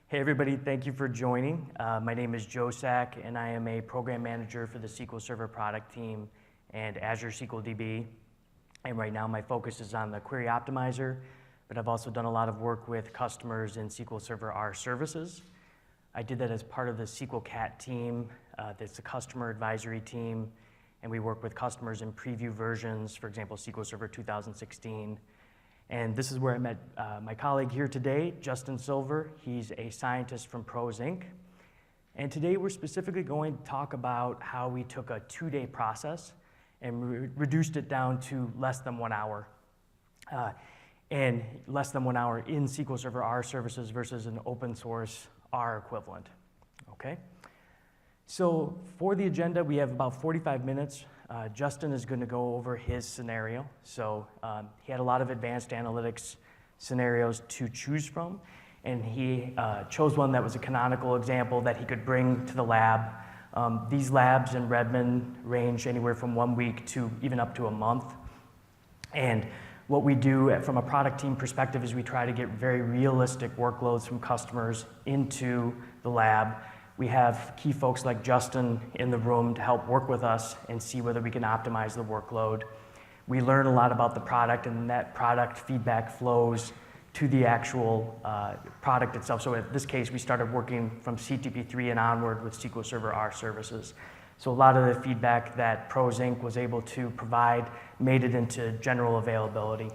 Hey everybody, thank you for joining. My name is Joe Sack and I am a program manager for the SQL Server product team and Azure SQL DB. And right now my focus is on the query optimizer, but I've also done a lot of work with customers in SQL Server R services. I did that as part of the SQL CAT team, that's a customer advisory team, and we work with customers in preview versions, for example, SQL Server 2016. And this is where I met my colleague here today, Justin Silver. He's a scientist from Pros Inc. And today we're specifically going to talk about how we took a 2-day process and reduced it down to less than 1 hour. And less than 1 hour in SQL Server R services versus an open source R equivalent, okay? So for the agenda, we have about 45 minutes. Justin is going to go over his scenario. So he had a lot of advanced analytics scenarios to choose from, and he chose one that was a canonical example that he could bring to the lab. These labs in Redmond range anywhere from 1 week to even up to a month. And what we do from a product team perspective is we try to get very realistic workloads from customers into the lab. We have key folks like Justin in the room to help work with us and see whether we can optimize the workload. We learn a lot about the product, and that product feedback flows to the actual product itself. So in this case, we started working from CTP3 and onward with SQL Server R services. So a lot of the feedback that Pros Inc. was able to provide made it into general availability.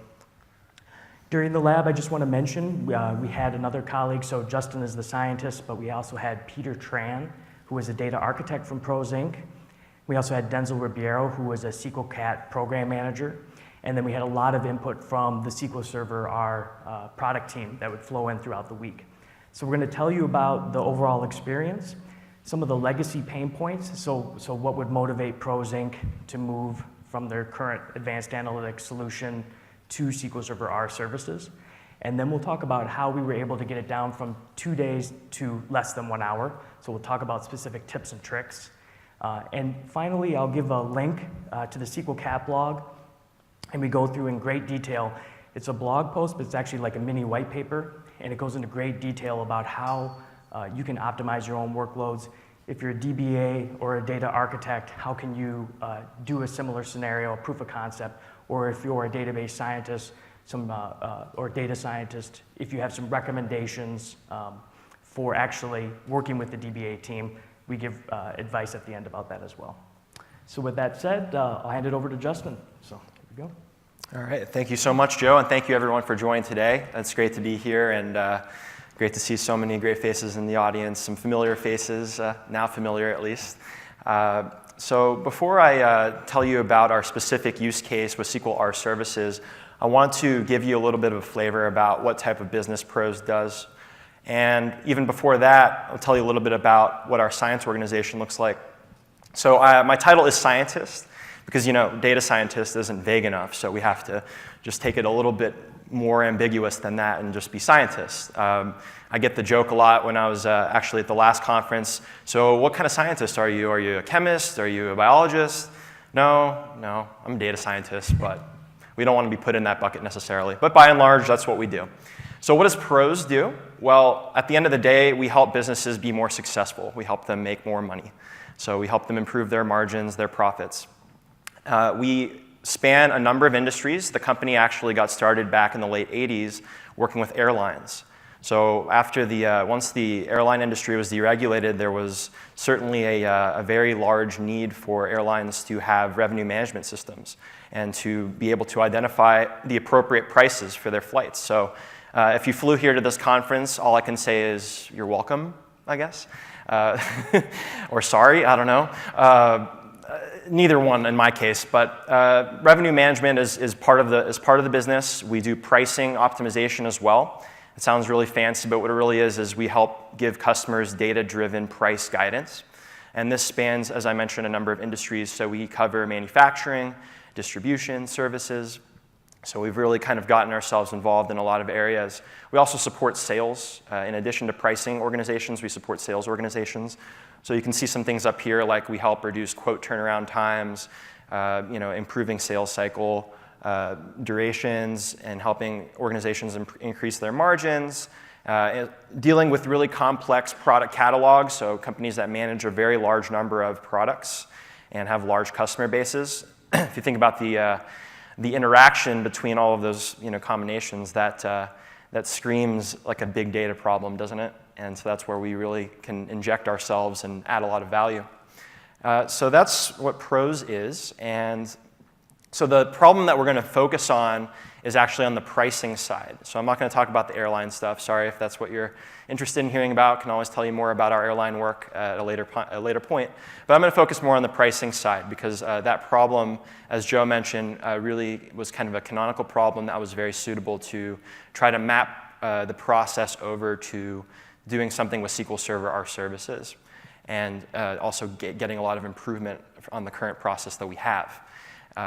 During the lab, I just want to mention, we had another colleague, so Justin is the scientist, but we also had Peter Tran, who was a data architect from Pros Inc. We also had Denzel Ribeiro, who was a SQL CAT program manager. And then we had a lot of input from the SQL Server R product team that would flow in throughout the week. So we're going to tell you about the overall experience, some of the legacy pain points, so what would motivate Pros Inc. to move from their current advanced analytics solution to SQL Server R services. And then we'll talk about how we were able to get it down from 2 days to less than 1 hour. So we'll talk about specific tips and tricks. And finally, I'll give a link to the SQL CAT blog, and we go through in great detail. It's a blog post, but it's actually like a mini white paper, and it goes into great detail about how you can optimize your own workloads. If you're a DBA or a data architect, how can you do a similar scenario, a proof of concept? Or if you're a database scientist or data scientist, if you have some recommendations for actually working with the DBA team, we give advice at the end about that as well. So with that said, I'll hand it over to Justin. So here we go. All right, thank you so much, Joe, and thank you everyone for joining today. It's great to be here, and great to see so many great faces in the audience, some familiar faces, now familiar at least. So before I tell you about our specific use case with SQL R services, I want to give you a little bit of a flavor about what type of business Pros does. And even before that, I'll tell you a little bit about what our science organization looks like. So my title is scientist, because data scientist isn't vague enough, so we have to just take it a little bit more ambiguous than that and just be scientists. I get the joke a lot when I was actually at the last conference. So what kind of scientist are you? Are you a chemist? Are you a biologist? No, I'm a data scientist, but we don't want to be put in that bucket necessarily. But by and large, that's what we do. So what does Pros do? Well, at the end of the day, we help businesses be more successful. We help them make more money. So we help them improve their margins, their profits. We span a number of industries. The company actually got started back in the late 80s working with airlines. So after once the airline industry was deregulated, there was certainly a very large need for airlines to have revenue management systems and to be able to identify the appropriate prices for their flights. So if you flew here to this conference, all I can say is you're welcome, I guess. Or sorry, I don't know. Neither one in my case, but revenue management is part of the business. We do pricing optimization as well. It sounds really fancy, but what it really is we help give customers data-driven price guidance. And this spans, as I mentioned, a number of industries. So we cover manufacturing, distribution, services. So we've really kind of gotten ourselves involved in a lot of areas. We also support sales. In addition to pricing organizations, we support sales organizations. So you can see some things up here, like we help reduce quote turnaround times, improving sales cycle durations, and helping organizations increase their margins, dealing with really complex product catalogs, so companies that manage a very large number of products and have large customer bases. If you think about the interaction between all of those combinations, that screams like a big data problem, doesn't it? And so that's where we really can inject ourselves and add a lot of value. So that's what PROS is. And so the problem that we're going to focus on is actually on the pricing side. So I'm not going to talk about the airline stuff. Sorry if that's what you're interested in hearing about. I can always tell you more about our airline work at a later point. But I'm going to focus more on the pricing side because that problem, as Joe mentioned, really was kind of a canonical problem that was very suitable to try to map the process over to doing something with SQL Server R services and also getting a lot of improvement on the current process that we have.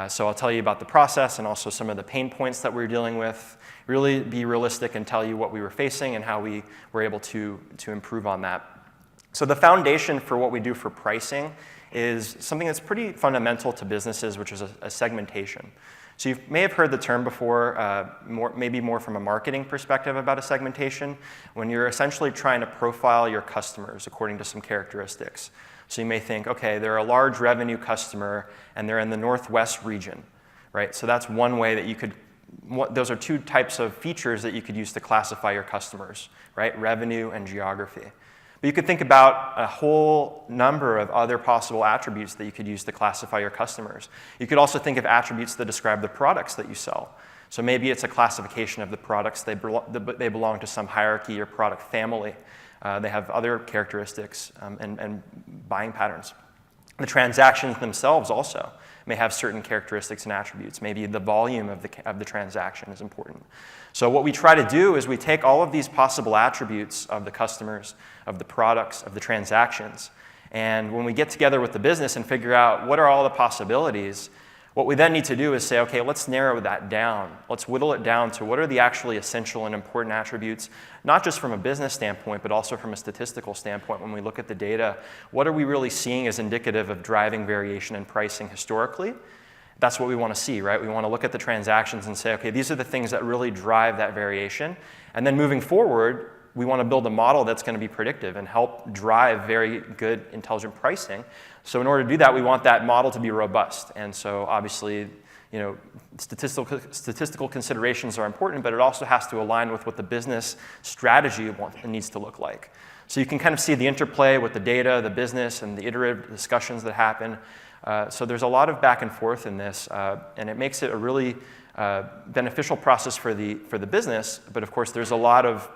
So I'll tell you about the process and also some of the pain points that we're dealing with, really be realistic and tell you what we were facing and how we were able to improve on that. So the foundation for what we do for pricing is something that's pretty fundamental to businesses, which is a segmentation. So you may have heard the term before, maybe more from a marketing perspective about a segmentation, when you're essentially trying to profile your customers according to some characteristics. So you may think, okay, they're a large revenue customer and they're in the Northwest region, right? So that's one way that you could, those are two types of features that you could use to classify your customers, right? Revenue and geography. But you could think about a whole number of other possible attributes that you could use to classify your customers. You could also think of attributes that describe the products that you sell. So maybe it's a classification of the products, they belong to some hierarchy or product family. They have other characteristics and buying patterns. The transactions themselves also may have certain characteristics and attributes. Maybe the volume of the transaction is important. So what we try to do is we take all of these possible attributes of the customers, of the products, of the transactions, and when we get together with the business and figure out what are all the possibilities, what we then need to do is say, okay, let's narrow that down. Let's whittle it down to what are the actually essential and important attributes, not just from a business standpoint, but also from a statistical standpoint. When we look at the data, what are we really seeing as indicative of driving variation in pricing historically? That's what we want to see, right? We want to look at the transactions and say, okay, these are the things that really drive that variation. And then moving forward, we want to build a model that's going to be predictive and help drive very good, intelligent pricing. So in order to do that, we want that model to be robust. And so obviously, statistical considerations are important, but it also has to align with what the business strategy needs to look like. So you can kind of see the interplay with the data, the business, and the iterative discussions that happen. So there's a lot of back and forth in this, and it makes it a really beneficial process for the business. But of course, there's a lot of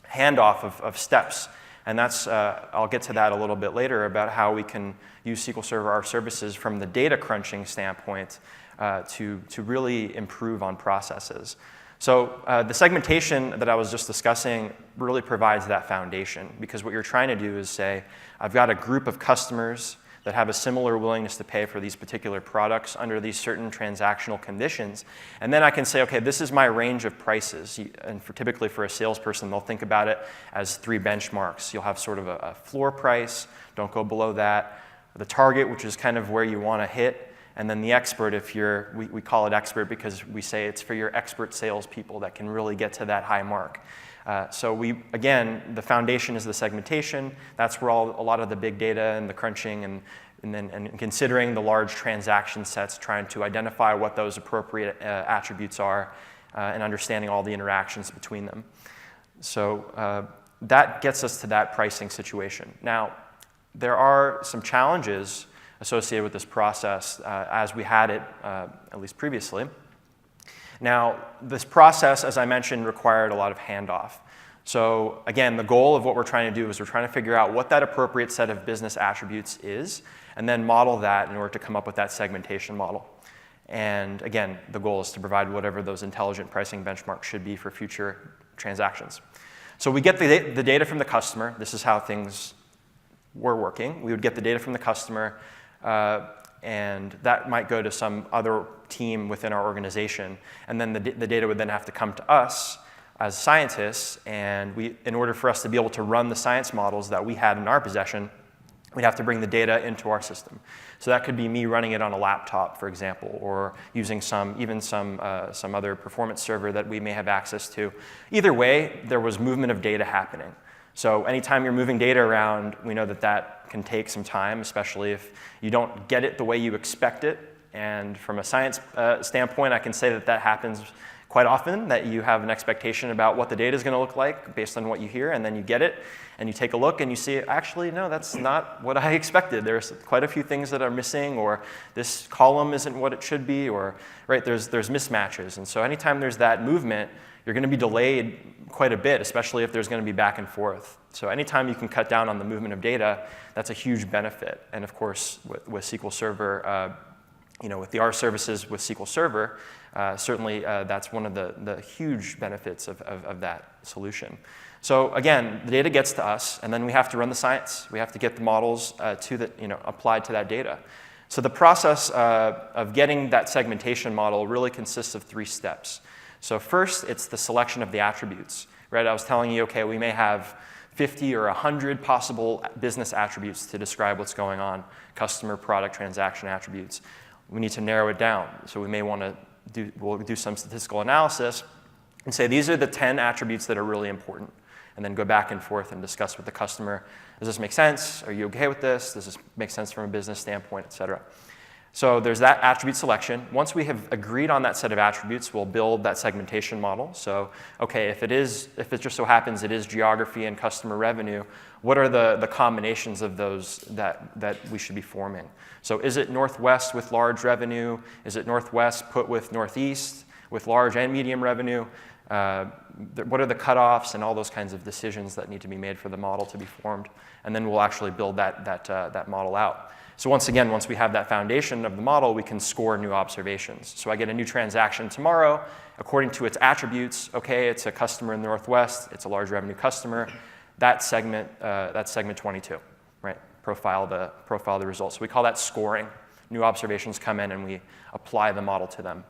handoff of steps. And that's, I'll get to that a little bit later about how we can use SQL Server R services from the data crunching standpoint to really improve on processes. So the segmentation that I was just discussing really provides that foundation, because what you're trying to do is say, I've got a group of customers that have a similar willingness to pay for these particular products under these certain transactional conditions. And then I can say, okay, this is my range of prices. And typically for a salesperson, they'll think about it as 3 benchmarks. You'll have sort of a floor price, don't go below that. The target, which is kind of where you want to hit. And then the expert, if we call it expert because we say it's for your expert salespeople that can really get to that high mark. So again, the foundation is the segmentation. That's where a lot of the big data and the crunching and considering the large transaction sets, trying to identify what those appropriate attributes are and understanding all the interactions between them. So that gets us to that pricing situation. Now, there are some challenges associated with this process as we had it, at least previously. Now, this process, as I mentioned, required a lot of handoff. So again, the goal of what we're trying to do is we're trying to figure out what that appropriate set of business attributes is, and then model that in order to come up with that segmentation model. And again, the goal is to provide whatever those intelligent pricing benchmarks should be for future transactions. So we get the data from the customer. This is how things were working. We would get the data from the customer, and that might go to some other team within our organization. And then the data would then have to come to us as scientists, and in order for us to be able to run the science models that we had in our possession, we'd have to bring the data into our system. So that could be me running it on a laptop, for example, or using some other performance server that we may have access to. Either way, there was movement of data happening. So anytime you're moving data around, we know that that can take some time, especially if you don't get it the way you expect it. And from a science standpoint, I can say that that happens quite often, that you have an expectation about what the data is going to look like based on what you hear, and then you get it, and you take a look, and you see, actually, no, that's not what I expected. There's quite a few things that are missing, or this column isn't what it should be, or right, there's mismatches. And so anytime there's that movement, you're going to be delayed quite a bit, especially if there's going to be back and forth. So anytime you can cut down on the movement of data, that's a huge benefit. And of course, with SQL Server, with the R services with SQL Server, certainly that's one of the huge benefits of that solution. So again, the data gets to us, and then we have to run the science. We have to get the models applied to that data. So the process of getting that segmentation model really consists of 3 steps. So first, it's the selection of the attributes. Right? I was telling you, okay, we may have 50 or 100 possible business attributes to describe what's going on, customer, product, transaction attributes. We need to narrow it down. So we may want to we'll do some statistical analysis and say these are the 10 attributes that are really important, and then go back and forth and discuss with the customer, does this make sense? Are you okay with this? Does this make sense from a business standpoint, et cetera? So there's that attribute selection. Once we have agreed on that set of attributes, we'll build that segmentation model. So, okay, if it just so happens it is geography and customer revenue, what are the combinations of those that we should be forming? So is it Northwest with large revenue? Is it Northwest put with Northeast with large and medium revenue? What are the cutoffs and all those kinds of decisions that need to be made for the model to be formed? And then we'll actually build that model out. So once we have that foundation of the model, we can score new observations. So I get a new transaction tomorrow, according to its attributes. Okay, it's a customer in the Northwest, it's a large revenue customer. That's segment 22, right? Profile the results. So we call that scoring. New observations come in and we apply the model to them.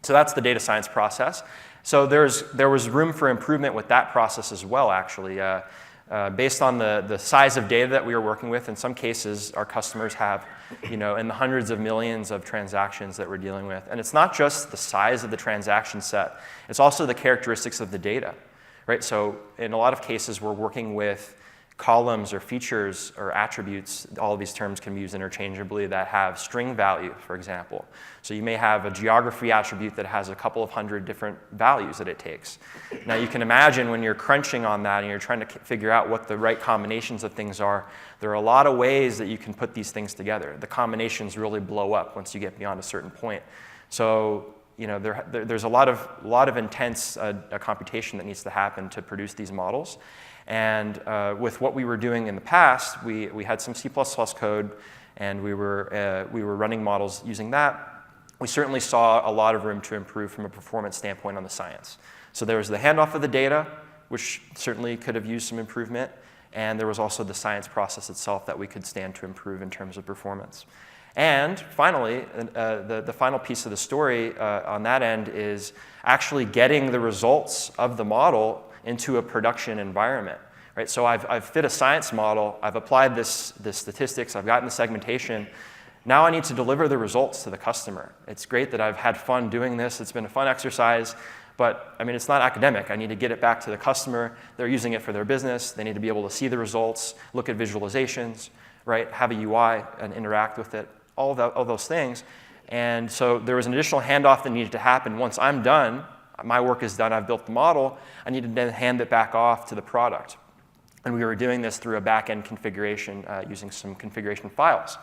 So that's the data science process. So there was room for improvement with that process as well, actually. Based on the size of data that we were working with, in some cases, our customers have, in the hundreds of millions of transactions that we're dealing with. And it's not just the size of the transaction set, it's also the characteristics of the data, right? So in a lot of cases, we're working with columns or features or attributes, all of these terms can be used interchangeably, that have string value, for example. So you may have a geography attribute that has a couple of hundred different values that it takes. Now you can imagine when you're crunching on that and you're trying to figure out what the right combinations of things are, there are a lot of ways that you can put these things together. The combinations really blow up once you get beyond a certain point. So there's a lot of intense computation that needs to happen to produce these models. And with what we were doing in the past, we had some C++ code, and we were running models using that. We certainly saw a lot of room to improve from a performance standpoint on the science. So there was the handoff of the data, which certainly could have used some improvement, and there was also the science process itself that we could stand to improve in terms of performance. And finally, the final piece of the story on that end is actually getting the results of the model into a production environment, right? So I've fit a science model, I've applied the statistics, I've gotten the segmentation. Now I need to deliver the results to the customer. It's great that I've had fun doing this, it's been a fun exercise, but it's not academic. I need to get it back to the customer. They're using it for their business. They need to be able to see the results, look at visualizations, right? Have a UI and interact with it, all those things. And so there was an additional handoff that needed to happen. Once I'm done, my work is done, I've built the model, I need to then hand it back off to the product. And we were doing this through a back-end configuration using some configuration files.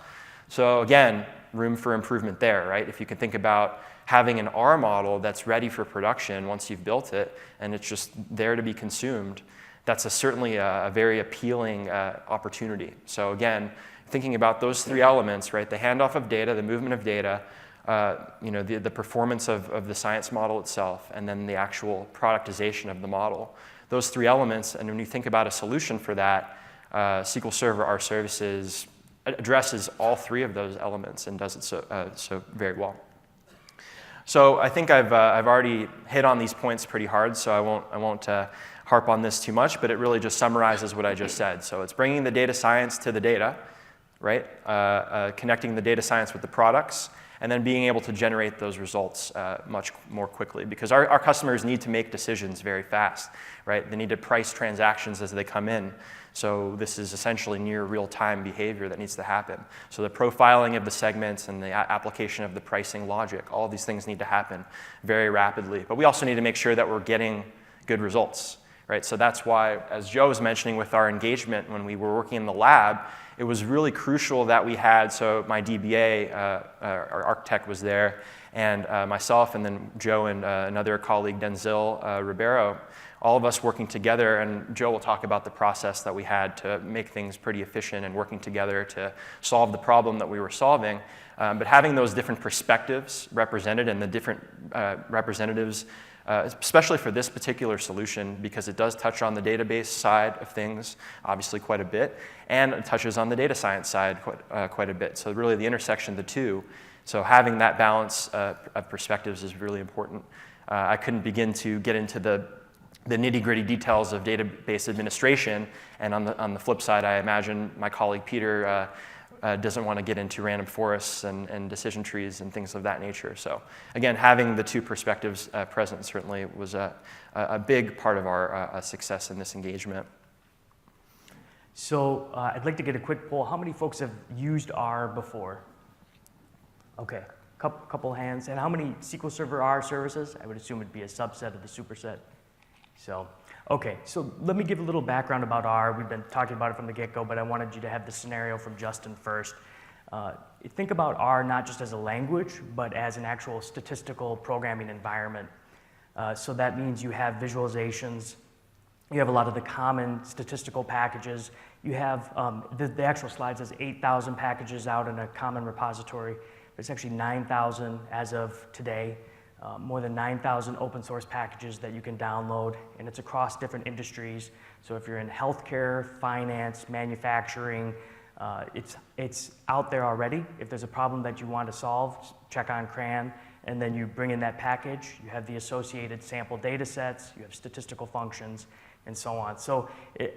So again, room for improvement there, right? If you can think about having an R model that's ready for production once you've built it, and it's just there to be consumed, that's certainly a very appealing opportunity. So again, thinking about those 3 elements, right? The handoff of data, the movement of data, the performance of the science model itself, and then the actual productization of the model. Those 3 elements, and when you think about a solution for that, SQL Server R Services addresses all 3 of those elements and does it so very well. So I think I've already hit on these points pretty hard, so I won't harp on this too much, but it really just summarizes what I just said. So it's bringing the data science to the data, right? Connecting the data science with the products, and then being able to generate those results much more quickly, because our customers need to make decisions very fast, right? They need to price transactions as they come in. So this is essentially near real-time behavior that needs to happen. So the profiling of the segments and the application of the pricing logic, all of these things need to happen very rapidly. But we also need to make sure that we're getting good results, right? So that's why, as Joe was mentioning with our engagement when we were working in the lab, it was really crucial that we had, so my DBA, our architect was there, and myself, and then Joe and another colleague, Denzel Ribeiro, all of us working together, and Joe will talk about the process that we had to make things pretty efficient and working together to solve the problem that we were solving. But having those different perspectives represented and the different representatives, especially for this particular solution, because it does touch on the database side of things, obviously quite a bit, and it touches on the data science side quite a bit. So really the intersection of the two. So having that balance of perspectives is really important. I couldn't begin to get into the nitty-gritty details of database administration, and on the flip side, I imagine my colleague Peter doesn't want to get into random forests and decision trees and things of that nature. So again, having the two perspectives present certainly was a big part of our success in this engagement. So I'd like to get a quick poll. How many folks have used R before? Okay, couple hands. And how many SQL Server R services? I would assume it'd be a subset of the superset. So, okay, so let me give a little background about R. We've been talking about it from the get-go, but I wanted you to have the scenario from Justin first. Think about R not just as a language, but as an actual statistical programming environment. So that means you have visualizations, you have a lot of the common statistical packages, you have, the actual slide says 8,000 packages out in a common repository. It's actually 9,000 as of today. More than 9,000 open source packages that you can download, and it's across different industries. So if you're in healthcare, finance, manufacturing, it's out there already. If there's a problem that you want to solve, check on CRAN, and then you bring in that package. You have the associated sample data sets, you have statistical functions, and so on. So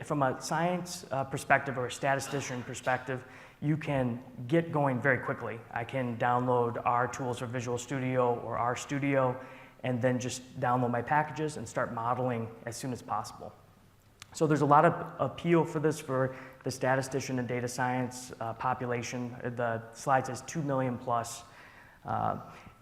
from a science perspective or a statistician perspective, you can get going very quickly. I can download R tools or Visual Studio or R Studio, and then just download my packages and start modeling as soon as possible. So there's a lot of appeal for this for the statistician and data science population. The slide says 2 million plus.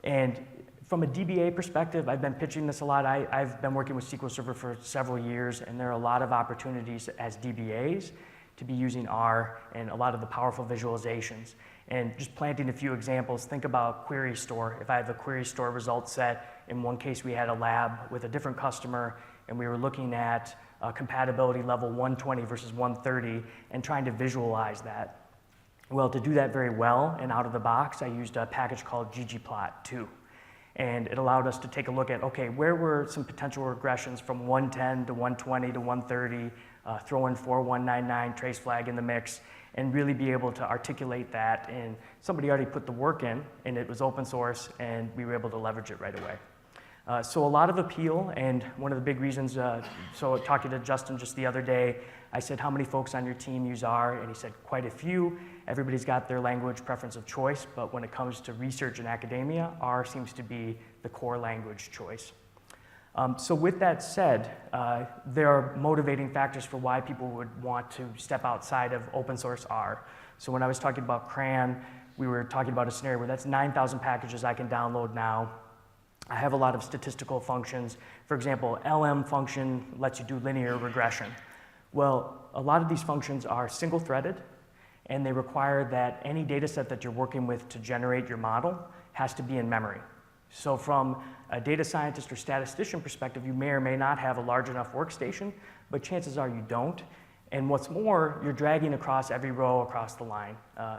And from a DBA perspective, I've been pitching this a lot. I've been working with SQL Server for several years, and there are a lot of opportunities as DBAs to be using R and a lot of the powerful visualizations. And just planting a few examples, think about query store. If I have a query store result set, in one case we had a lab with a different customer, and we were looking at compatibility level 120 versus 130 and trying to visualize that. Well, to do that very well and out of the box, I used a package called ggplot2. And it allowed us to take a look at, okay, where were some potential regressions from 110 to 120 to 130, throw in 4199 trace flag in the mix, and really be able to articulate that. And somebody already put the work in, and it was open source, and we were able to leverage it right away. So a lot of appeal, and one of the big reasons, so talking to Justin just the other day, I said, how many folks on your team use R? And he said, quite a few. Everybody's got their language preference of choice, but when it comes to research and academia, R seems to be the core language choice. So with that said, there are motivating factors for why people would want to step outside of open source R. So when I was talking about CRAN, we were talking about a scenario where that's 9,000 packages I can download now. I have a lot of statistical functions. For example, LM function lets you do linear regression. Well, a lot of these functions are single-threaded, and they require that any data set that you're working with to generate your model has to be in memory. So from a data scientist or statistician perspective, you may or may not have a large enough workstation, but chances are you don't. And what's more, you're dragging across every row across the line.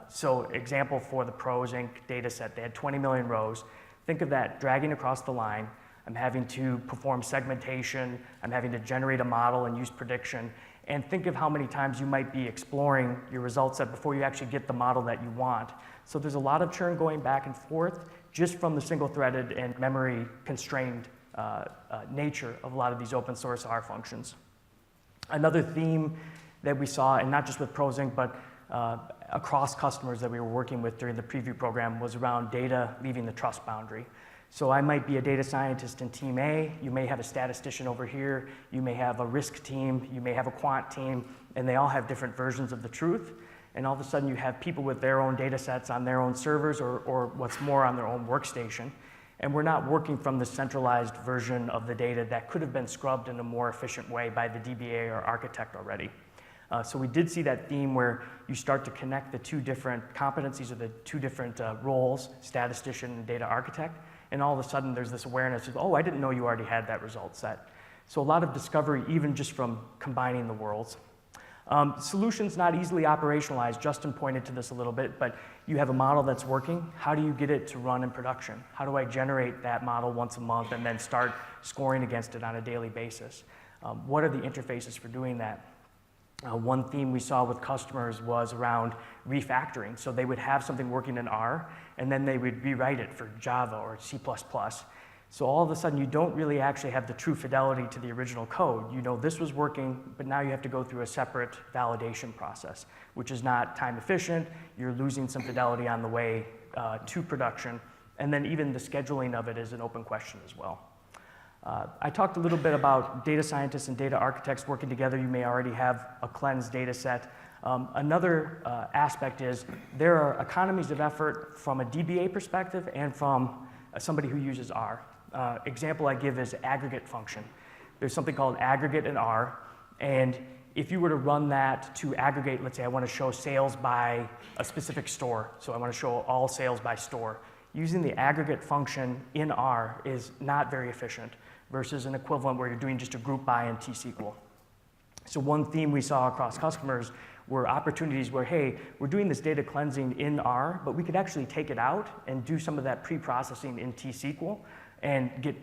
So example for the Pros Inc. data set, they had 20 million rows. Think of that dragging across the line. I'm having to perform segmentation. I'm having to generate a model and use prediction. And think of how many times you might be exploring your result set before you actually get the model that you want. So there's a lot of churn going back and forth just from the single-threaded and memory-constrained nature of a lot of these open source R functions. Another theme that we saw, and not just with Pros Inc., but across customers that we were working with during the preview program was around data leaving the trust boundary. So I might be a data scientist in team A, you may have a statistician over here, you may have a risk team, you may have a quant team, and they all have different versions of the truth. And all of a sudden you have people with their own data sets on their own servers or what's more on their own workstation. And we're not working from the centralized version of the data that could have been scrubbed in a more efficient way by the DBA or architect already. So we did see that theme where you start to connect the two different competencies or the two different roles, statistician and data architect, and all of a sudden there's this awareness of, oh, I didn't know you already had that result set. So a lot of discovery even just from combining the worlds. Solutions not easily operationalized. Justin pointed to this a little bit, but you have a model that's working. How do you get it to run in production? How do I generate that model once a month and then start scoring against it on a daily basis? What are the interfaces for doing that? One theme we saw with customers was around refactoring. So they would have something working in R, and then they would rewrite it for Java or C++. So all of a sudden, you don't really actually have the true fidelity to the original code. You know this was working, but now you have to go through a separate validation process, which is not time efficient. You're losing some fidelity on the way to production. And then even the scheduling of it is an open question as well. I talked a little bit about data scientists and data architects working together. You may already have a cleansed data set. Another aspect is there are economies of effort from a DBA perspective and from somebody who uses R. Example I give is aggregate function. There's something called aggregate in R, and if you were to run that to aggregate, let's say I want to show sales by a specific store, so I want to show all sales by store. Using the aggregate function in R is not very efficient versus an equivalent where you're doing just a group by in T-SQL. So one theme we saw across customers were opportunities where, hey, we're doing this data cleansing in R, but we could actually take it out and do some of that pre-processing in T-SQL and get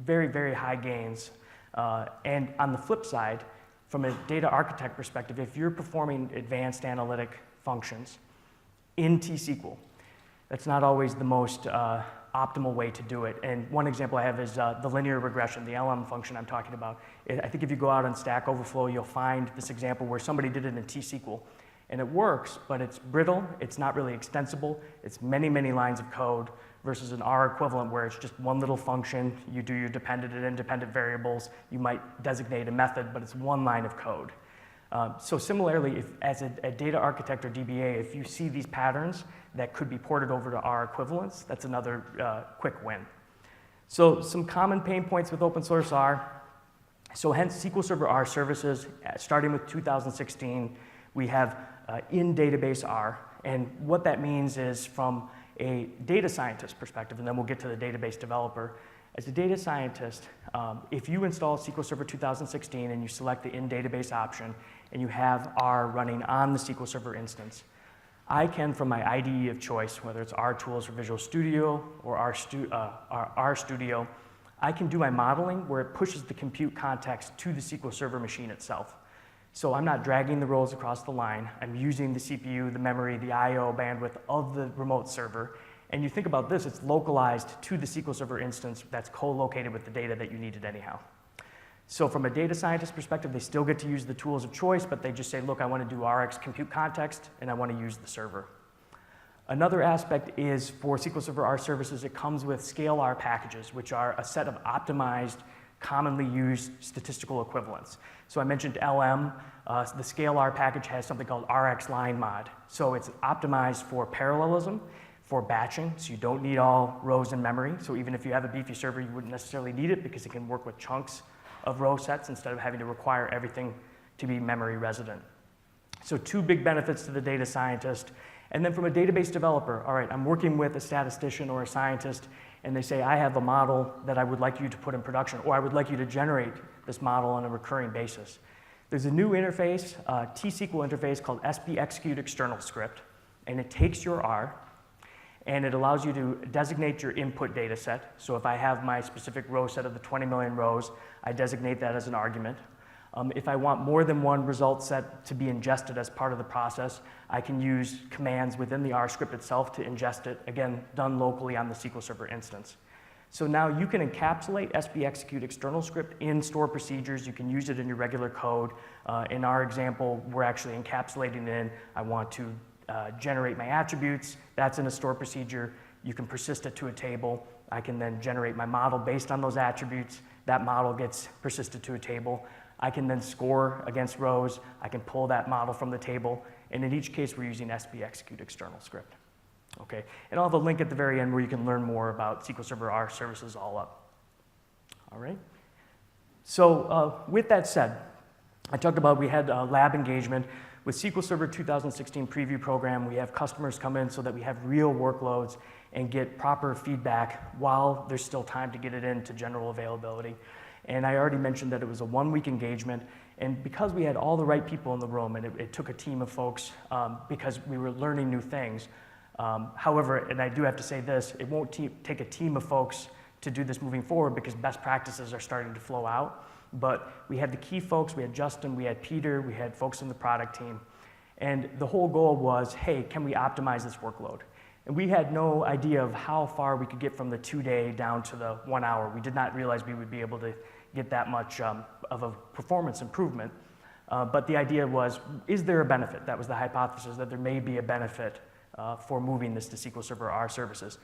very, very high gains. And on the flip side, from a data architect perspective, if you're performing advanced analytic functions in T-SQL, that's not always the most optimal way to do it. And one example I have is the linear regression, the LM function I'm talking about. I think if you go out on Stack Overflow, you'll find this example where somebody did it in T-SQL. And it works, but it's brittle, it's not really extensible, it's many, many lines of code versus an R equivalent where it's just one little function, you do your dependent and independent variables, you might designate a method, but it's one line of code. So similarly, if, as a data architect or DBA, if you see these patterns that could be ported over to R equivalents, that's another quick win. So some common pain points with open source R. So hence SQL Server R services, starting with 2016, we have in database R. And what that means is from a data scientist perspective, and then we'll get to the database developer. As a data scientist, if you install SQL Server 2016 and you select the in-database option and you have R running on the SQL Server instance, I can, from my IDE of choice, whether it's R Tools or Visual Studio or R Studio, I can do my modeling where it pushes the compute context to the SQL Server machine itself. So I'm not dragging the rows across the line. I'm using the CPU, the memory, the I/O bandwidth of the remote server. And you think about this, it's localized to the SQL Server instance that's co-located with the data that you needed anyhow. So from a data scientist perspective, they still get to use the tools of choice, but they just say, look, I want to do RX compute context, and I want to use the server. Another aspect is for SQL Server R services, it comes with scale R packages, which are a set of optimized, commonly used statistical equivalents. So I mentioned LM. The scale R package has something called RX line mod. So it's optimized for parallelism, for batching, so you don't need all rows in memory. So even if you have a beefy server, you wouldn't necessarily need it because it can work with chunks of row sets instead of having to require everything to be memory resident. So two big benefits to the data scientist. And then from a database developer, all right, I'm working with a statistician or a scientist, and they say, I have a model that I would like you to put in production, or I would like you to generate this model on a recurring basis. There's a new interface, T-SQL interface called SP execute external script, and it takes your R, and it allows you to designate your input data set. So if I have my specific row set of the 20 million rows, I designate that as an argument. If I want more than one result set to be ingested as part of the process, I can use commands within the R script itself to ingest it, again, done locally on the SQL Server instance. So now you can encapsulate SB execute external script in store procedures. You can use it in your regular code. In our example, we're actually encapsulating it in, I want to generate my attributes. That's in a store procedure. You can persist it to a table. I can then generate my model based on those attributes. That model gets persisted to a table. I can then score against rows. I can pull that model from the table. And in each case, we're using SB execute external script. Okay, and I'll have a link at the very end where you can learn more about SQL Server R services all up. All right. So with that said, I talked about we had lab engagement. With SQL Server 2016 preview program, we have customers come in so that we have real workloads and get proper feedback while there's still time to get it into general availability. And I already mentioned that it was a 1-week engagement. And because we had all the right people in the room, and it took a team of folks because we were learning new things. However, and I do have to say this, it won't take a team of folks to do this moving forward because best practices are starting to flow out. But we had the key folks, we had Justin, we had Peter, we had folks in the product team. And the whole goal was, hey, can we optimize this workload? And we had no idea of how far we could get from the 2-day down to the 1 hour. We did not realize we would be able to get that much of a performance improvement. But the idea was, is there a benefit? That was the hypothesis, that there may be a benefit for moving this to SQL Server R services.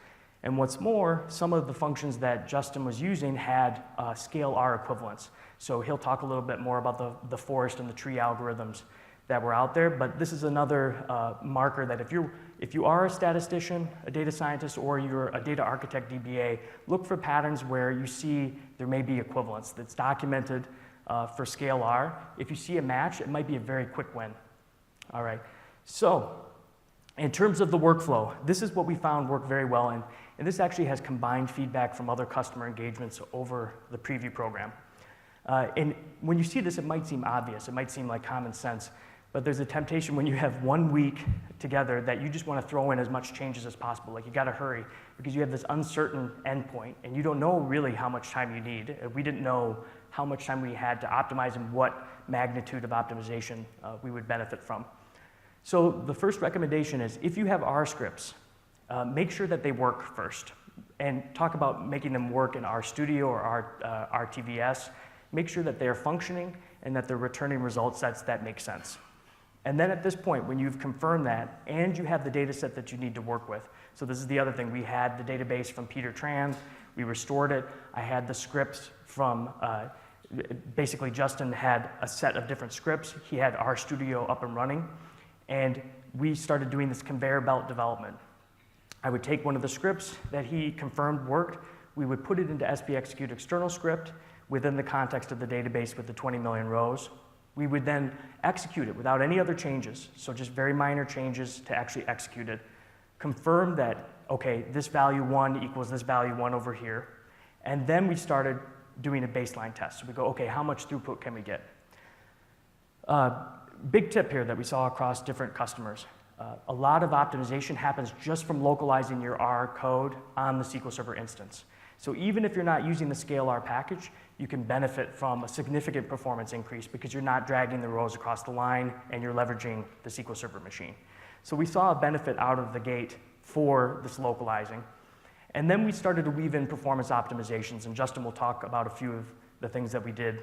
And what's more, some of the functions that Justin was using had scale R equivalents. So he'll talk a little bit more about the forest and the tree algorithms that were out there, but this is another marker that if you are a statistician, a data scientist, or you're a data architect DBA, look for patterns where you see there may be equivalence that's documented for scale R. If you see a match, it might be a very quick win. All right, so in terms of the workflow, this is what we found worked very well, and this actually has combined feedback from other customer engagements over the preview program. And when you see this, it might seem obvious, it might seem like common sense, but there's a temptation when you have 1 week together that you just want to throw in as much changes as possible. Like you got to hurry because you have this uncertain endpoint and you don't know really how much time you need. We didn't know how much time we had to optimize and what magnitude of optimization we would benefit from. So the first recommendation is if you have R scripts, make sure that they work first and talk about making them work in RStudio or RTVS. Make sure that they are functioning and that they're returning result sets that make sense. And then at this point, when you've confirmed that and you have the data set that you need to work with, so this is the other thing, we had the database from Peter Tran, we restored it, I had the scripts from, basically Justin had a set of different scripts, he had RStudio up and running, and we started doing this conveyor belt development. I would take one of the scripts that he confirmed worked, we would put it into SB execute external script within the context of the database with the 20 million rows. We would then execute it without any other changes, so just very minor changes to actually execute it. Confirm that, okay, this value 1 equals this value 1 over here. And then we started doing a baseline test. So we go, okay, how much throughput can we get? Big tip here that we saw across different customers. A lot of optimization happens just from localizing your R code on the SQL Server instance. So even if you're not using the scale R package, you can benefit from a significant performance increase because you're not dragging the rows across the line and you're leveraging the SQL Server machine. So we saw a benefit out of the gate for this localizing. And then we started to weave in performance optimizations, and Justin will talk about a few of the things that we did.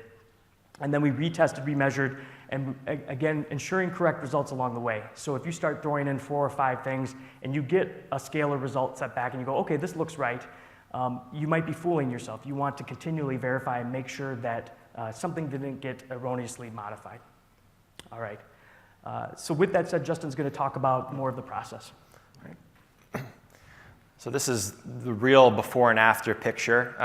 And then we retested, remeasured, and again, ensuring correct results along the way. So if you start throwing in 4 or 5 things and you get a scalar result set back and you go, okay, this looks right, you might be fooling yourself. You want to continually verify and make sure that something didn't get erroneously modified. All right. So with that said, Justin's going to talk about more of the process. So this is the real before and after picture.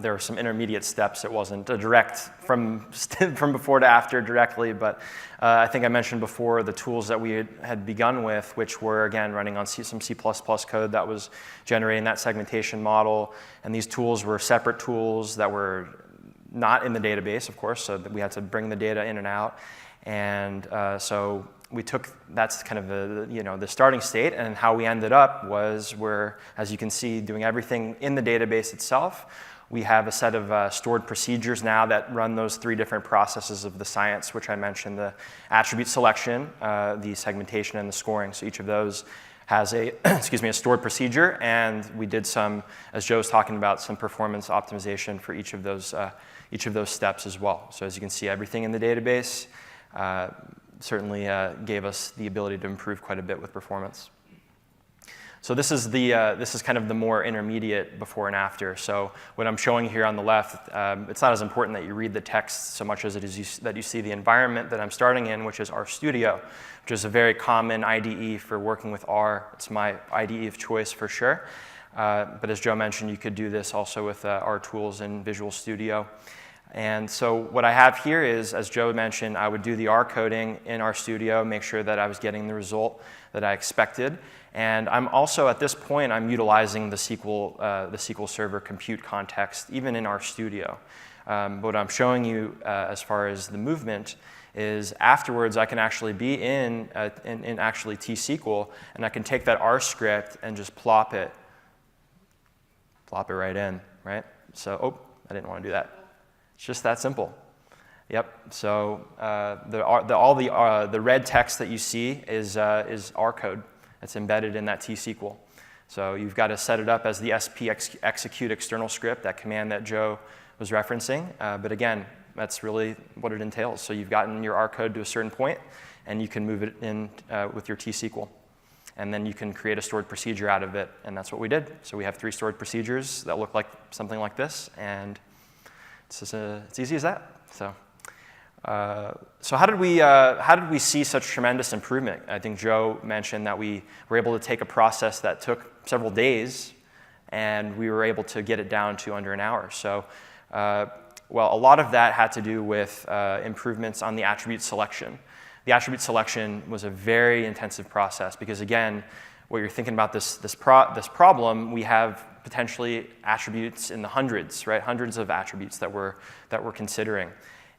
There were some intermediate steps. It wasn't a direct from before to after directly, but I think I mentioned before the tools that we had begun with, which were, again, running on some C++ code that was generating that segmentation model. And these tools were separate tools that were not in the database, of course, so that we had to bring the data in and out. And so we took, that's kind of the starting state, and how we ended up was we're, as you can see, doing everything in the database itself. We have a set of stored procedures now that run those 3 different processes of the science, which I mentioned, the attribute selection, the segmentation, and the scoring. So each of those has a, excuse me, a stored procedure, and we did some, as Joe was talking about, some performance optimization for each of those steps as well. So as you can see, everything in the database certainly gave us the ability to improve quite a bit with performance. So this is kind of the more intermediate before and after. So what I'm showing here on the left, it's not as important that you read the text so much as it is that you see the environment that I'm starting in, which is R Studio, which is a very common IDE for working with R. It's my IDE of choice for sure. But as Joe mentioned, you could do this also with R tools in Visual Studio. And so what I have here is, as Joe mentioned, I would do the R coding in R Studio, make sure that I was getting the result that I expected. And I'm also, at this point, I'm utilizing the SQL Server compute context, even in R Studio. But what I'm showing you as far as the movement is afterwards I can actually be in actually T-SQL, and I can take that R script and just plop it right in, right? So, oh, I didn't want to do that. It's just that simple. Yep. So the red text that you see is R code. It's embedded in that T-SQL. So you've got to set it up as the SP execute external script, that command that Joe was referencing. But again, that's really what it entails. So you've gotten your R code to a certain point, and you can move it in with your T-SQL. And then you can create a stored procedure out of it, and that's what we did. So we have 3 stored procedures that look like something like this, and it's easy as that. So how did we see such tremendous improvement? I think Joe mentioned that we were able to take a process that took several days, and we were able to get it down to under an hour. So, well, a lot of that had to do with improvements on the attribute selection. The attribute selection was a very intensive process because, again, what you're thinking about this problem, we have potentially attributes in the hundreds, right? Hundreds of attributes that we're considering.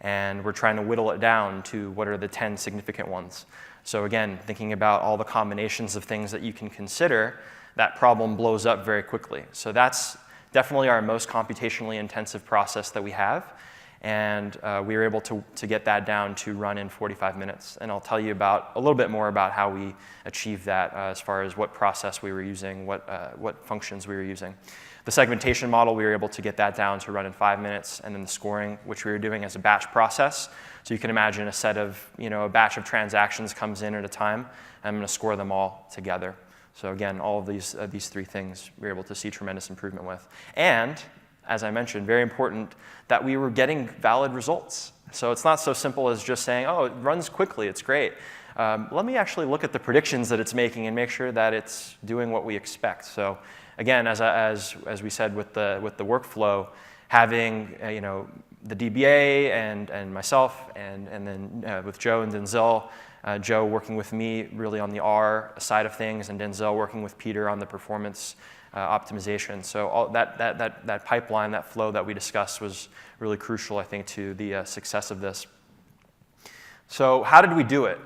And we're trying to whittle it down to what are the 10 significant ones. So again, thinking about all the combinations of things that you can consider, that problem blows up very quickly. So that's definitely our most computationally intensive process that we have. And we were able to get that down to run in 45 minutes. And I'll tell you a little bit more about how we achieved that as far as what process we were using, what functions we were using. The segmentation model, we were able to get that down to run in 5 minutes, and then the scoring, which we were doing as a batch process. So you can imagine a batch of transactions comes in at a time, and I'm going to score them all together. So again, all of these 3 things we were able to see tremendous improvement with. And, as I mentioned, very important that we were getting valid results. So it's not so simple as just saying, oh, it runs quickly, it's great. Let me actually look at the predictions that it's making and make sure that it's doing what we expect. So again, as we said with the workflow, having the DBA and myself and then with Joe and Denzel, Joe working with me really on the R side of things, and Denzel working with Peter on the performance optimization. So all that pipeline, that flow that we discussed was really crucial, I think, to the success of this. So how did we do it?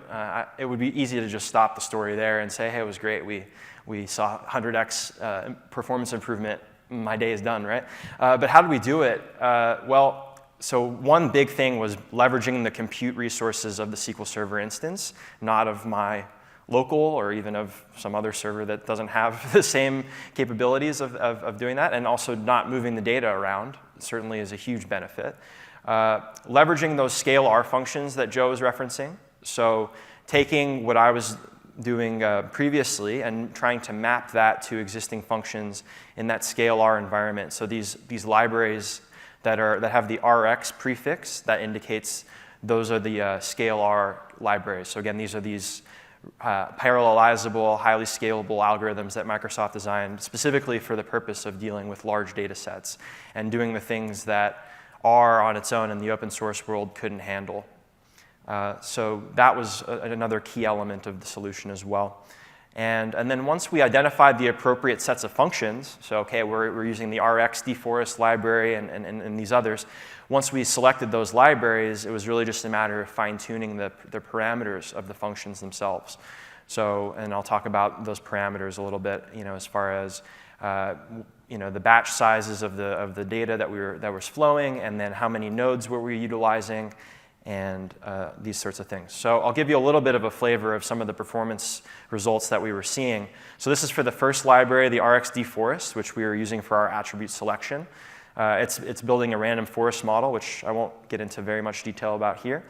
It would be easy to just stop the story there and say, hey, it was great. We saw 100x performance improvement. My day is done, right? But how did we do it? Well, so one big thing was leveraging the compute resources of the SQL Server instance, not of my local or even of some other server that doesn't have the same capabilities of doing that, and also not moving the data around certainly is a huge benefit. Leveraging those scale R functions that Joe was referencing, so taking what I was doing previously and trying to map that to existing functions in that scale R environment. So these libraries that have the RX prefix that indicates those are the scale R libraries. So again, these are parallelizable, highly scalable algorithms that Microsoft designed specifically for the purpose of dealing with large data sets and doing the things that R on its own in the open source world couldn't handle. So that was another key element of the solution as well. And then once we identified the appropriate sets of functions, so okay, we're using the RX deforest library and these others, once we selected those libraries, it was really just a matter of fine-tuning the parameters of the functions themselves. So, and I'll talk about those parameters a little bit, as far as the batch sizes of the data that was flowing, and then how many nodes were we utilizing, and these sorts of things. So I'll give you a little bit of a flavor of some of the performance results that we were seeing. So this is for the first library, the RxD forest, which we were using for our attribute selection. It's building a random forest model, which I won't get into very much detail about here.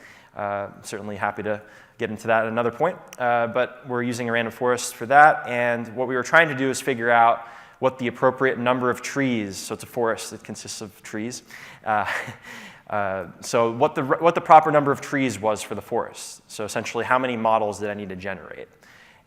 Certainly happy to get into that at another point. But we're using a random forest for that. And what we were trying to do is figure out what the appropriate number of trees, so it's a forest that consists of trees, so what the proper number of trees was for the forest. So essentially, how many models did I need to generate?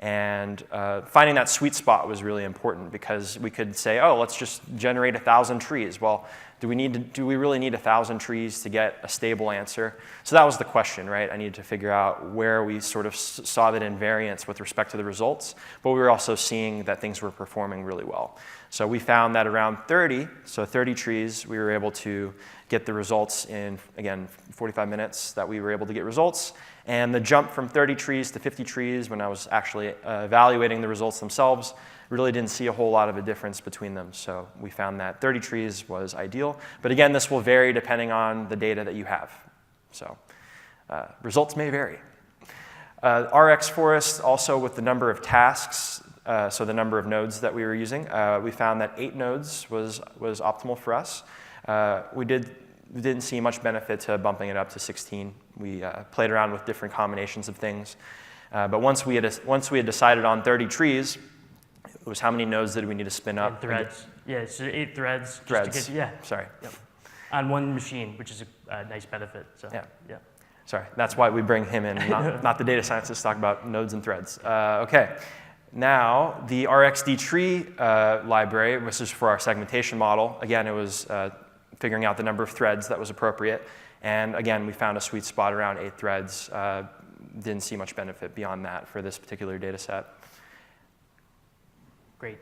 And finding that sweet spot was really important because we could say, oh, let's just generate 1,000 trees. Well, do we really need 1,000 trees to get a stable answer? So that was the question, right? I needed to figure out where we sort of saw that invariance with respect to the results, but we were also seeing that things were performing really well. So we found that around 30, so 30 trees, we were able to get the results in, again, 45 minutes that we were able to get results. And the jump from 30 trees to 50 trees, when I was actually evaluating the results themselves, really didn't see a whole lot of a difference between them. So we found that 30 trees was ideal. But again, this will vary depending on the data that you have. So results may vary. Rx Forest, also with the number of tasks, so the number of nodes that we were using, we found that 8 nodes was optimal for us. We didn't see much benefit to bumping it up to 16. We played around with different combinations of things. But once we had decided on 30 trees, it was how many nodes did we need to spin up? And threads. Yeah, so 8 threads. Threads. Yeah. Sorry. Yep. On one machine, which is a nice benefit. So, yeah. Sorry, that's why we bring him in, not the data scientists talk about nodes and threads. Okay. Now, the RxD tree library, which is for our segmentation model, again, it was figuring out the number of threads that was appropriate. And again, we found a sweet spot around 8 threads. Didn't see much benefit beyond that for this particular data set. Great.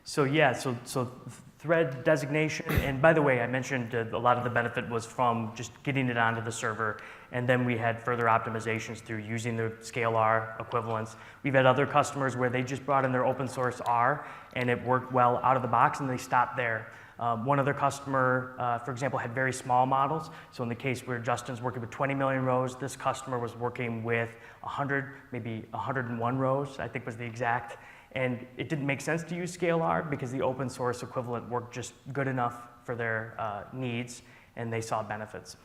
So yeah, so thread designation, and by the way, I mentioned a lot of the benefit was from just getting it onto the server, and then we had further optimizations through using the scale R equivalents. We've had other customers where they just brought in their open source R, and it worked well out of the box, and they stopped there. One other customer, for example, had very small models. So in the case where Justin's working with 20 million rows, this customer was working with 100, maybe 101 rows, I think was the exact. And it didn't make sense to use scale R because the open source equivalent worked just good enough for their needs, and they saw benefits.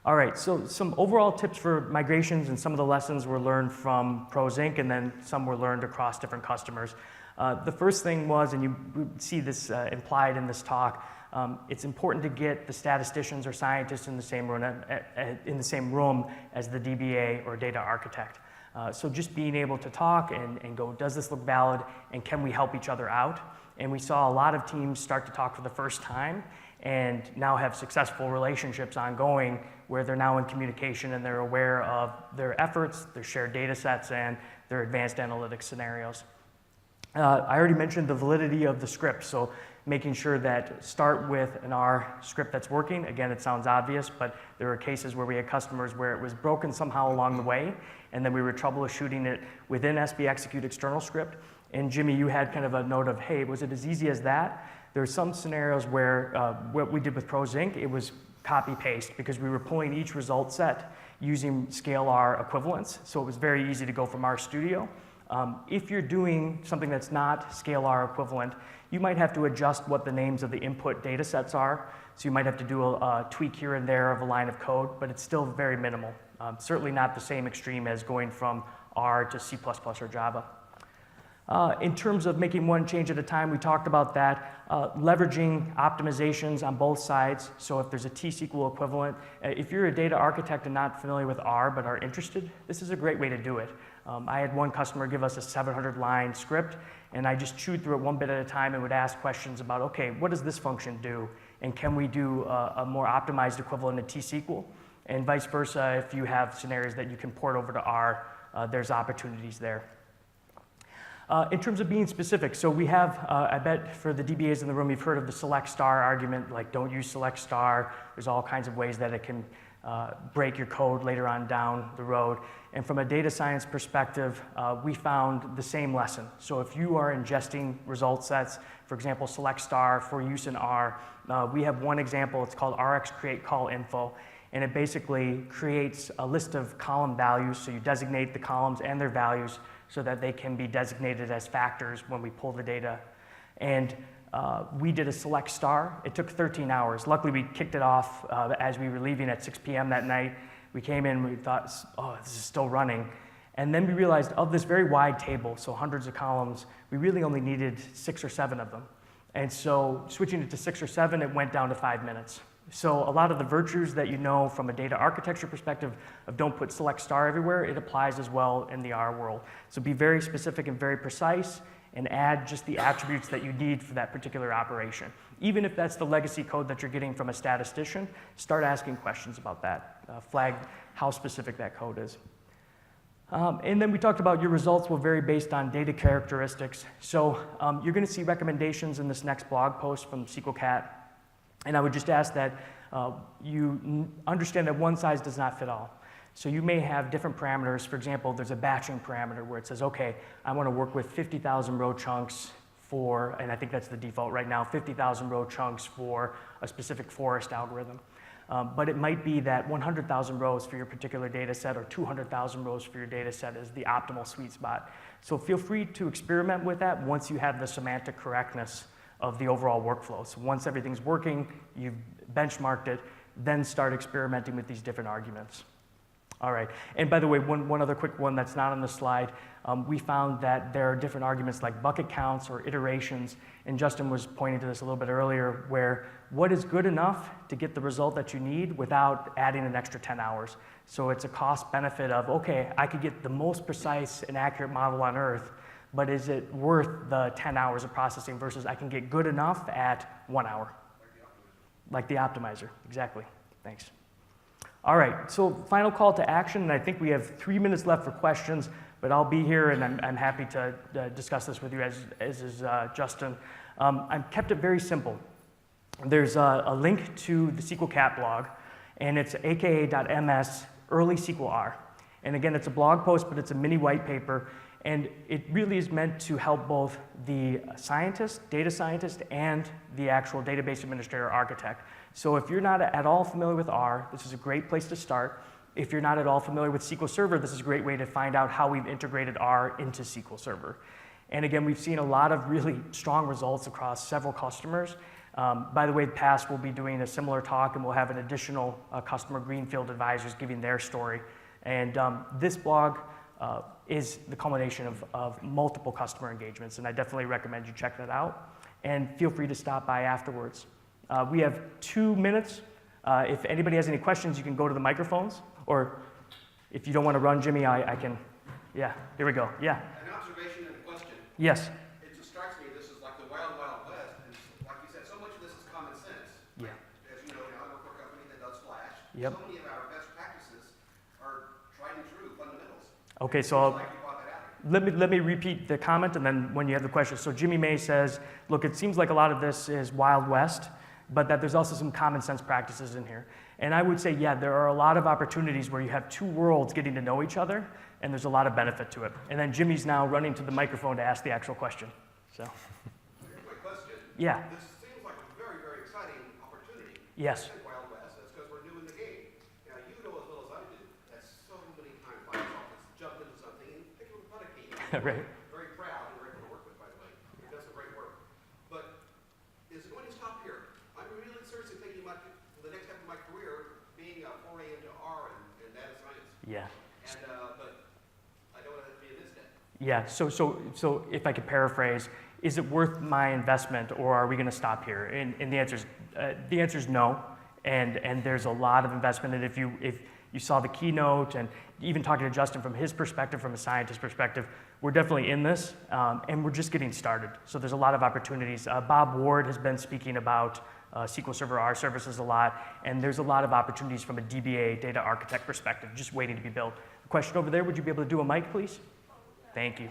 All right, so some overall tips for migrations, and some of the lessons were learned from Pros Inc., and then some were learned across different customers. The first thing was, and you see this implied in this talk, it's important to get the statisticians or scientists in the same room as the DBA or data architect. So just being able to talk and go, does this look valid, and can we help each other out? And we saw a lot of teams start to talk for the first time and now have successful relationships ongoing where they're now in communication and they're aware of their efforts, their shared data sets, and their advanced analytics scenarios. I already mentioned the validity of the script, so making sure that start with an R script that's working. Again, it sounds obvious, but there were cases where we had customers where it was broken somehow along the way, and then we were troubleshooting it within SB execute external script. And Jimmy, you had kind of a note of, hey, was it as easy as that? There are some scenarios where what we did with Pros Inc., it was copy-paste because we were pulling each result set using scale R equivalents, so it was very easy to go from RStudio. If you're doing something that's not scale R equivalent, you might have to adjust what the names of the input data sets are. So you might have to do a tweak here and there of a line of code, but it's still very minimal. Certainly not the same extreme as going from R to C++ or Java. In terms of making one change at a time, we talked about that. Leveraging optimizations on both sides. So if there's a T-SQL equivalent, if you're a data architect and not familiar with R but are interested, this is a great way to do it. I had one customer give us a 700-line script, and I just chewed through it one bit at a time and would ask questions about, okay, what does this function do? And can we do a more optimized equivalent of T-SQL? And vice versa, if you have scenarios that you can port over to R, there's opportunities there. In terms of being specific, so we have, I bet for the DBAs in the room, you've heard of the select star argument, like don't use select star. There's all kinds of ways that it can break your code later on down the road. And from a data science perspective, we found the same lesson. So if you are ingesting result sets, for example, select star for use in R, we have one example, it's called RxCreateCallInfo. And it basically creates a list of column values, so you designate the columns and their values so that they can be designated as factors when we pull the data. And we did a select star. It took 13 hours. Luckily, we kicked it off as we were leaving at 6 p.m. that night. We came in, we thought, oh, this is still running. And then we realized of this very wide table, so hundreds of columns, we really only needed 6 or 7 of them. And so switching it to 6 or 7, it went down to 5 minutes. So a lot of the virtues that you know from a data architecture perspective of don't put select star everywhere, it applies as well in the R world. So be very specific and very precise and add just the attributes that you need for that particular operation. Even if that's the legacy code that you're getting from a statistician, start asking questions about that. Flag how specific that code is. And then we talked about your results will vary based on data characteristics. So you're going to see recommendations in this next blog post from SQLcat. And I would just ask that you understand that one size does not fit all. So you may have different parameters. For example, there's a batching parameter where it says, okay, I want to work with 50,000 row chunks for, and I think that's the default right now, 50,000 row chunks for a specific forest algorithm. But it might be that 100,000 rows for your particular data set or 200,000 rows for your data set is the optimal sweet spot. So feel free to experiment with that once you have the semantic correctness of the overall workflow. So once everything's working, you've benchmarked it, then start experimenting with these different arguments. All right, and by the way, one other quick one that's not on the slide, we found that there are different arguments like bucket counts or iterations, and Justin was pointing to this a little bit earlier, where what is good enough to get the result that you need without adding an extra 10 hours. So it's a cost benefit of, okay, I could get the most precise and accurate model on earth, but is it worth the 10 hours of processing versus I can get good enough at 1 hour? Like the optimizer, exactly. Thanks. All right, so final call to action, and I think we have 3 minutes left for questions, but I'll be here and I'm happy to discuss this with you as is Justin. I've kept it very simple. There's a link to the SQLcat blog, and it's aka.ms early SQL R. And again, it's a blog post, but it's a mini white paper, and it really is meant to help both the scientist, data scientist, and the actual database administrator architect. So if you're not at all familiar with R, this is a great place to start. If you're not at all familiar with SQL Server, this is a great way to find out how we've integrated R into SQL Server. And again, we've seen a lot of really strong results across several customers. By the way, PASS will be doing a similar talk, and we'll have an additional customer greenfield advisors giving their story. And this blog is the culmination of multiple customer engagements, and I definitely recommend you check that out. And feel free to stop by afterwards. We have 2 minutes. If anybody has any questions, you can go to the microphones, or if you don't want to run, Jimmy, I can. Yeah, here we go. Yeah. An observation and a question. Yes. It just strikes me this is like the wild, wild west, and like you said, so much of this is common sense. Yeah. As you know, I work for a company that does Flash. Yep. So many of our best practices are tried and true fundamentals. Okay, so Like you brought that out. let me repeat the comment, and then when you have the question. So Jimmy May says, look, it seems like a lot of this is Wild West, but that there's also some common sense practices in here. And I would say, yeah, there are a lot of opportunities where you have two worlds getting to know each other, and there's a lot of benefit to it. And then Jimmy's now running to the microphone to ask the actual question. So. Quick question. Yeah. This seems like a very, very exciting opportunity. Yes. I said Wild West, that's because we're new in the game. Now, you know as well as I do that so many times Microsoft has jumped into something and picked up a butt of game. Right. Very proud and very to work with, by the way. You've done some great work. But is it going to stop here? I'm really seriously thinking about the next step of my career being a foray into R and data science. Yeah. And, but I don't want to be in this step. Yeah, so if I could paraphrase, is it worth my investment, or are we going to stop here? And the answer is no. And there's a lot of investment. And if you saw the keynote, and even talking to Justin from his perspective, from a scientist perspective, we're definitely in this, and we're just getting started. So there's a lot of opportunities. Bob Ward has been speaking about SQL Server R services a lot, and there's a lot of opportunities from a DBA, data architect perspective, just waiting to be built. Question over there, would you be able to do a mic, please? Thank you.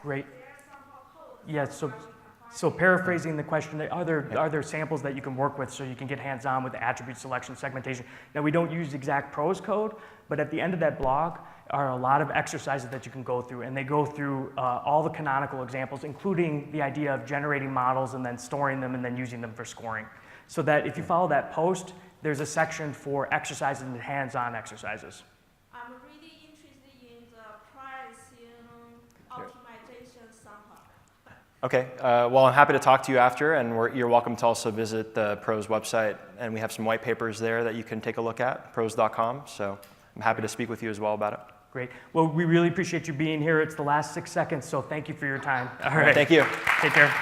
Great. Yeah, so paraphrasing the question, are there samples that you can work with so you can get hands-on with the attribute selection segmentation? Now, we don't use exact prose code, but at the end of that blog are a lot of exercises that you can go through, and they go through all the canonical examples, including the idea of generating models and then storing them and then using them for scoring. So that if you follow that post, there's a section for exercises and hands-on exercises. I'm really interested in the pricing optimization somehow. Okay, well, I'm happy to talk to you after, and you're welcome to also visit the PROS website, and we have some white papers there that you can take a look at, pros.com, so I'm happy to speak with you as well about it. Great. Well, we really appreciate you being here. It's the last 6 seconds, so thank you for your time. All right. Thank you. Take care.